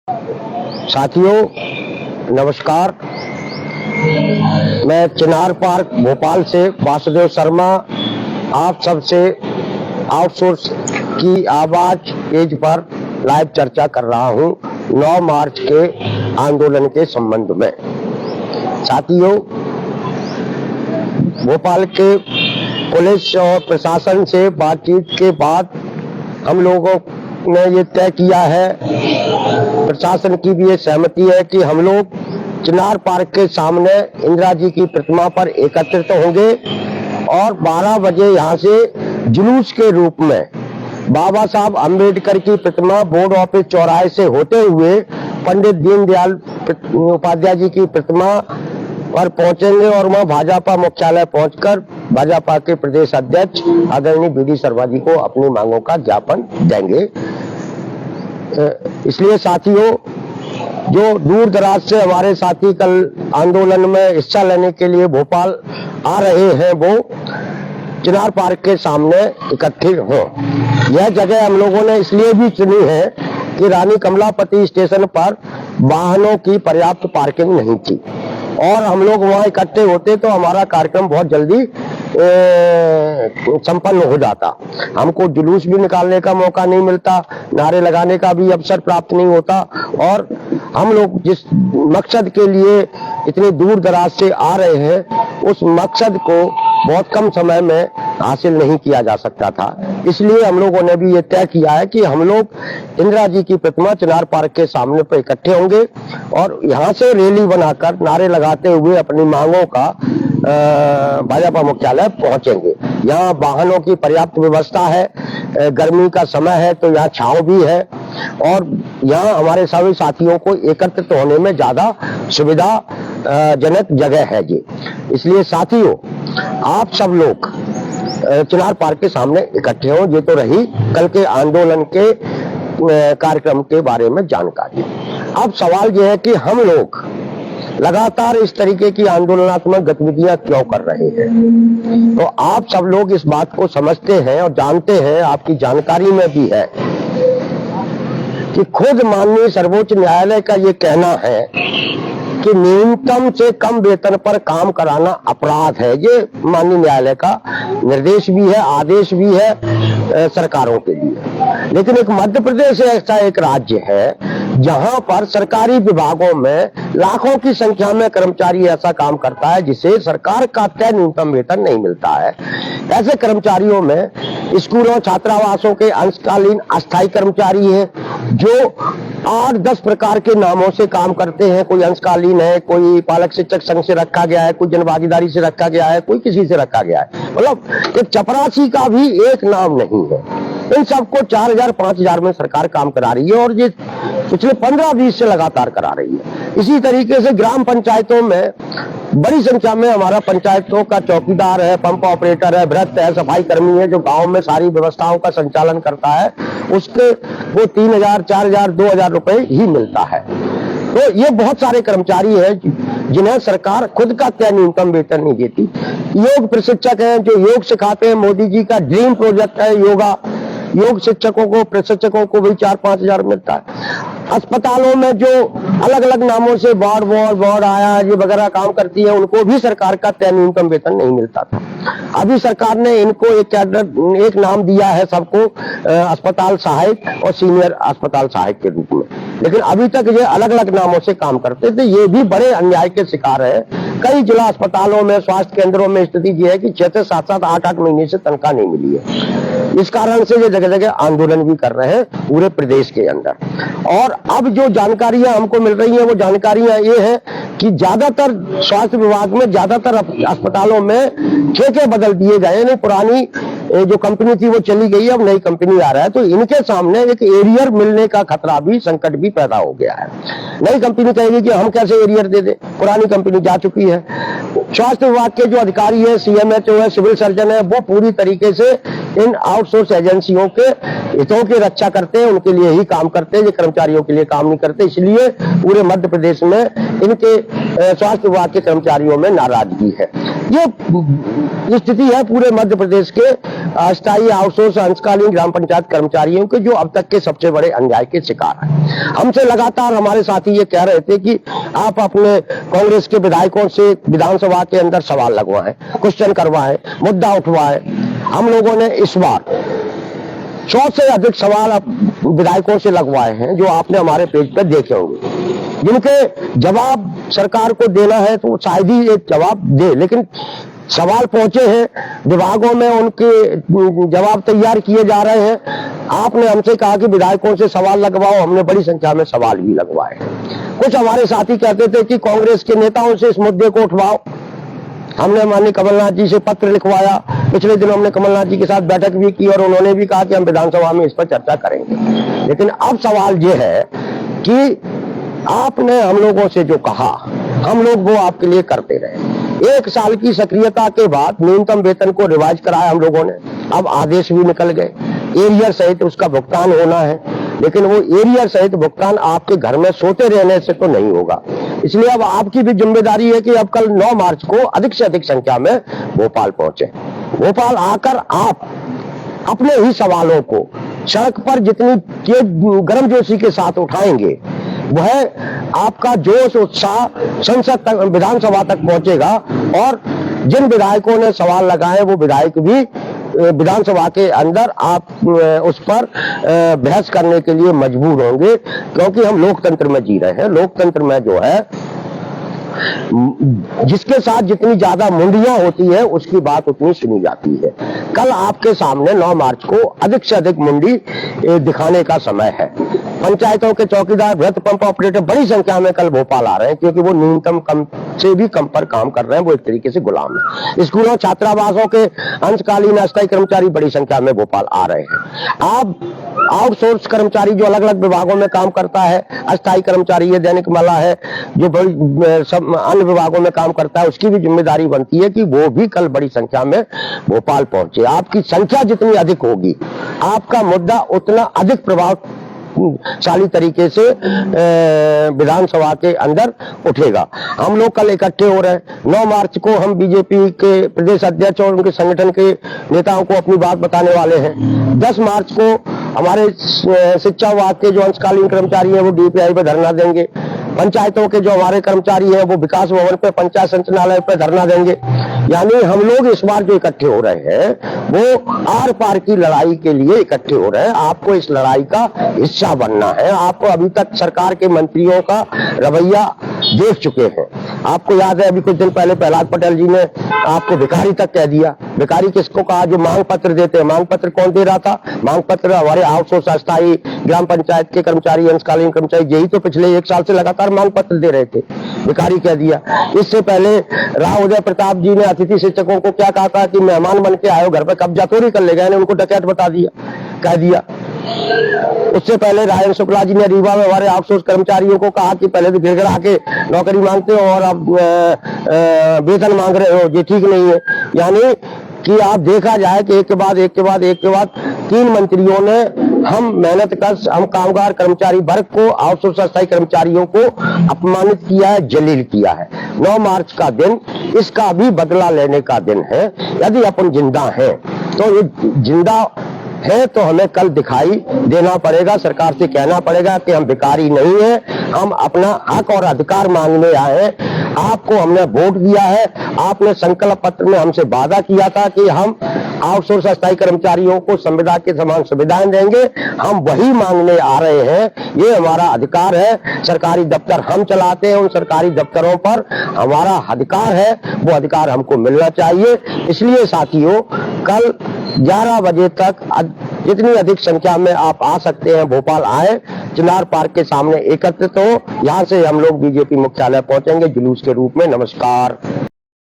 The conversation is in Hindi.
साथियों नमस्कार। मैं चिनार पार्क भोपाल से वासुदेव शर्मा आप सबसे आउटसोर्स की आवाज पेज पर लाइव चर्चा कर रहा हूं 9 मार्च के आंदोलन के संबंध में। साथियों, भोपाल के पुलिस और प्रशासन से बातचीत के बाद हम लोगों ने ये तय किया है, प्रशासन की भी ये सहमति है कि हम लोग चिनार पार्क के सामने इंदिरा जी की प्रतिमा पर एकत्रित होंगे और 12 बजे यहाँ से जुलूस के रूप में बाबा साहब अंबेडकर की प्रतिमा बोर्ड ऑफिस चौराहे से होते हुए पंडित दीनदयाल उपाध्याय जी की प्रतिमा पर पहुंचेंगे और वहां भाजपा मुख्यालय पहुंचकर भाजपा के प्रदेश अध्यक्ष आदरणीय बी.डी. शर्मा जी को अपनी मांगों का ज्ञापन देंगे। इसलिए साथियों, जो दूर दराज से हमारे साथी कल आंदोलन में हिस्सा लेने के लिए भोपाल आ रहे हैं, वो चिनार पार्क के सामने इकट्ठे हों। यह जगह हम लोगों ने इसलिए भी चुनी है कि रानी कमलापति स्टेशन पर वाहनों की पर्याप्त पार्किंग नहीं थी और हम लोग वहां इकट्ठे होते तो हमारा कार्यक्रम बहुत जल्दी संपन्न हो जाता। हमको जुलूस भी निकालने का मौका नहीं मिलता, नारे लगाने का भी अवसर प्राप्त नहीं होता और हम लोग जिस मकसद के लिए इतनी दूर दराज से आ रहे हैं उस मकसद को बहुत कम समय में हासिल नहीं किया जा सकता था। इसलिए हम लोगों ने भी ये तय किया है कि हम लोग इंदिरा जी की प्रतिमा चिनार पार्क के सामने पर इकट्ठे होंगे और यहाँ से रैली बनाकर नारे लगाते हुए अपनी मांगों का भाजपा मुख्यालय पहुंचेंगे। यहाँ वाहनों की पर्याप्त व्यवस्था है, गर्मी का समय है तो यहाँ छांव भी है और यहाँ हमारे सभी साथियों को एकत्रित होने में ज्यादा सुविधा जनक जगह है जी। इसलिए साथियों, आप सब लोग चिनार पार्क के सामने इकट्ठे हो। ये तो रही कल के आंदोलन के कार्यक्रम के बारे में जानकारी। अब सवाल यह है कि हम लोग लगातार इस तरीके की आंदोलनात्मक गतिविधियां क्यों कर रहे हैं। तो आप सब लोग इस बात को समझते हैं और जानते हैं, आपकी जानकारी में भी है कि खुद माननीय सर्वोच्च न्यायालय का ये कहना है कि न्यूनतम से कम वेतन पर काम कराना अपराध है। ये माननीय न्यायालय का निर्देश भी है, आदेश भी है सरकारों के लिए। लेकिन एक मध्य प्रदेश ऐसा एक राज्य है जहां पर सरकारी विभागों में लाखों की संख्या में कर्मचारी ऐसा काम करता है जिसे सरकार का तय न्यूनतम वेतन नहीं मिलता है। ऐसे कर्मचारियों में स्कूलों छात्रावासों के अंशकालीन अस्थायी कर्मचारी हैं जो 8-10 प्रकार के नामों से काम करते हैं। कोई अंशकालीन है, कोई पालक शिक्षक संघ से रखा गया है, कोई जनभागीदारी से रखा गया है, कोई किसी से रखा गया है। मतलब एक चपरासी का भी एक नाम नहीं है। इन सबको 4000-5000 में सरकार काम करा रही है और ये पिछले 15-20 से लगातार करा रही है। इसी तरीके से ग्राम पंचायतों में बड़ी संख्या में हमारा पंचायतों का चौकीदार है, पंप ऑपरेटर है, भ्रष्ट है, सफाई कर्मी है जो गांव में सारी व्यवस्थाओं का संचालन करता है, उसके वो 3000, 4000, 2000 रुपए ही मिलता है। तो ये बहुत सारे कर्मचारी हैं जिन्हें सरकार खुद का तय न्यूनतम वेतन नहीं देती। योग प्रशिक्षक हैं जो योग सिखाते हैं, मोदी जी का ड्रीम प्रोजेक्ट है योगा। योग शिक्षकों को, प्रशिक्षकों को भी 4-5 हजार मिलता है। अस्पतालों में जो अलग अलग नामों से वार्ड आया ये वगैरह काम करती है, उनको भी सरकार का तय न्यूनतम वेतन नहीं मिलता था। अभी सरकार ने इनको एक नाम दिया है सबको, अस्पताल सहायक और सीनियर अस्पताल सहायक के रूप में। लेकिन अभी तक ये अलग अलग नामों से काम करते थे। ये भी बड़े अन्याय के शिकार है। कई जिला अस्पतालों में, स्वास्थ्य केंद्रों में स्थिति ये है कि 6 से 7-7, 8-8 महीने से तनख्वाह नहीं मिली है। इस कारण से ये जगह जगह आंदोलन भी कर रहे हैं पूरे प्रदेश के अंदर। और अब जो जानकारियां हमको मिल रही हैं वो जानकारियां ये है कि ज्यादातर स्वास्थ्य विभाग में, ज्यादातर अस्पतालों में ठेके बदल दिए गए हैं। पुरानी जो कंपनी थी वो चली गई, अब नई कंपनी आ रहा है, तो इनके सामने एक एरियर मिलने का खतरा भी, संकट भी पैदा हो गया है। नई कंपनी कहेगी कि हम कैसे एरियर दे दें, पुरानी कंपनी जा चुकी है। स्वास्थ्य विभाग के जो अधिकारी है, सीएमएचओ है, सिविल सर्जन है, वो पूरी तरीके से इन आउटसोर्स एजेंसियों के हितों की रक्षा करते हैं, उनके लिए ही काम करते हैं, ये कर्मचारियों के लिए काम नहीं करते। इसलिए पूरे मध्य प्रदेश में इनके स्वास्थ्य विभाग के कर्मचारियों में नाराजगी है। ये स्थिति है पूरे मध्य प्रदेश के अस्थायी आउटसोर्स अंशकालीन ग्राम पंचायत कर्मचारियों के, जो अब तक के सबसे बड़े अन्याय के शिकार हैं। हमसे लगातार हमारे साथी ये कह रहे थे कि आप अपने कांग्रेस के विधायकों से विधानसभा के अंदर सवाल लगवाएं, क्वेश्चन करवाएं, मुद्दा उठवाएं। हम लोगों ने इस बार 100 से अधिक सवाल विधायकों से लगवाए हैं, जो आपने हमारे पेज पर देखे होंगे, जिनके जवाब सरकार को देना है तो शायद ही एक जवाब दे, लेकिन सवाल पहुंचे हैं विभागों में, उनके जवाब तैयार किए जा रहे हैं। आपने हमसे कहा कि विधायकों से सवाल लगवाओ, हमने बड़ी संख्या में सवाल भी लगवाए। कुछ हमारे साथी कहते थे कि कांग्रेस के नेताओं से इस मुद्दे को उठवाओ। हमने माननीय कमलनाथ जी से पत्र लिखवाया, पिछले दिनों हमने कमलनाथ जी के साथ बैठक भी की और उन्होंने भी कहा कि हम विधानसभा में इस पर चर्चा करेंगे। लेकिन अब सवाल ये है कि आपने हम लोगों से जो कहा, हम लोग वो आपके लिए करते रहे। 1 साल की सक्रियता के बाद न्यूनतम वेतन को रिवाइज कराया हम लोगों ने, अब आदेश भी निकल गए, एरियर सहित उसका भुगतान होना है, लेकिन वो एरियर सहित भुगतान आपके घर में सोते रहने से तो नहीं होगा। इसलिए अब आपकी भी जिम्मेदारी है कि अब कल 9 मार्च को अधिक से अधिक संख्या में भोपाल पहुंचे। भोपाल आकर आप अपने ही सवालों को सड़क पर जितनी गर्मजोशी के साथ उठाएंगे, वह आपका जोश उत्साह संसद तक, विधानसभा तक पहुंचेगा और जिन विधायकों ने सवाल लगाए वो विधायक भी विधानसभा के अंदर आप उस पर बहस करने के लिए मजबूर होंगे, क्योंकि हम लोकतंत्र में जी रहे हैं। लोकतंत्र में जो है जिसके साथ जितनी ज्यादा मुंडियां होती है उसकी बात उतनी सुनी जाती है। कल आपके सामने 9 मार्च को अधिक से अधिक मुंडी दिखाने का समय है। पंचायतों के चौकीदार, वृत्त पंप ऑपरेटर बड़ी संख्या में कल भोपाल आ रहे हैं, क्योंकि वो न्यूनतम कम से भी कम पर काम कर रहे हैं, वो एक तरीके से गुलाम है। स्कूलों, छात्रावासों के अंशकालीन अस्थायी कर्मचारी बड़ी संख्या में भोपाल आ रहे हैं। आप आउटसोर्स कर्मचारी जो अलग अलग विभागों में काम करता है, अस्थायी कर्मचारी है, दैनिक माला है, जो बड़ी सब अन्य विभागों में काम करता है, उसकी भी जिम्मेदारी बनती है कि वो भी कल बड़ी संख्या में भोपाल पहुंचे। आपकी संख्या जितनी अधिक होगी, आपका मुद्दा उतना अधिक प्रभावशाली तरीके से विधानसभा के अंदर उठेगा। हम लोग कल इकट्ठे हो रहे हैं। 9 मार्च को हम बीजेपी के प्रदेश अध्यक्ष और उनके संगठन के नेताओं को अपनी बात बताने वाले हैं। 10 मार्च को हमारे शिक्षा विभाग के जो अंशकालीन कर्मचारी हैं वो डीपीआई पे धरना देंगे। पंचायतों के जो हमारे कर्मचारी हैं वो विकास भवन पे, पंचायत संचालनालय पे धरना देंगे। यानी हम लोग इस बार जो इकट्ठे हो रहे हैं वो आर पार की लड़ाई के लिए इकट्ठे हो रहे हैं। आपको इस लड़ाई का हिस्सा बनना है। आपको अभी तक सरकार के मंत्रियों का रवैया देख चुके हैं। आपको याद है अभी कुछ दिन पहले प्रहलाद पटेल जी ने आपको भिखारी तक कह दिया। भिखारी किसको कहा? जो मांग पत्र देते हैं। मांग पत्र कौन दे रहा था? मांग पत्र हमारे आउटसोर्स अस्थायी ग्राम पंचायत के कर्मचारी, अंशकालीन कर्मचारी, यही तो पिछले 1 साल से लगातार मांग पत्र दे रहे थे। भिखारी कह दिया। इससे पहले राव उदय प्रताप जी ने अतिथि शिक्षकों को क्या कहा था कि मेहमान बन के आए, घर पे कब्जा थोड़ी कर लेगा, उनको डकैत बता दिया, कह दिया। उससे पहले राजेंद्र शुक्ला जी ने रीवा में हमारे आउटसोर्स कर्मचारियों को कहा कि पहले तो गिड़गिड़ा के नौकरी मांगते हो और अब वेतन मांग रहे हो, ये ठीक नहीं है। यानी कि आप देखा जाए कि एक के बाद 3 मंत्रियों ने हम मेहनत कश, हम कामगार कर्मचारी वर्ग को, आउटसोर्स अस्थायी कर्मचारियों को अपमानित किया है, जलील किया है। 9 मार्च का दिन इसका भी बदला लेने का दिन है। यदि अपन जिंदा हैं तो ये जिंदा है तो हमें कल दिखाई देना पड़ेगा। सरकार से कहना पड़ेगा कि हम भिखारी नहीं हैं, हम अपना हक और अधिकार मांगने आए हैं। आपको हमने वोट दिया है, आपने संकल्प पत्र में हमसे वादा किया था कि हम आउटसोर्स अस्थायी कर्मचारियों को संविदा के समान सुविधाएं देंगे। हम वही मांगने आ रहे हैं। ये हमारा अधिकार है। सरकारी दफ्तर हम चलाते हैं, उन सरकारी दफ्तरों पर हमारा अधिकार है, वो अधिकार हमको मिलना चाहिए। इसलिए साथियों, कल 11 बजे तक जितनी अधिक संख्या में आप आ सकते हैं भोपाल आए, चिनार पार्क के सामने एकत्रित हो। यहाँ से हम लोग बीजेपी मुख्यालय पहुंचेंगे जुलूस के रूप में। नमस्कार।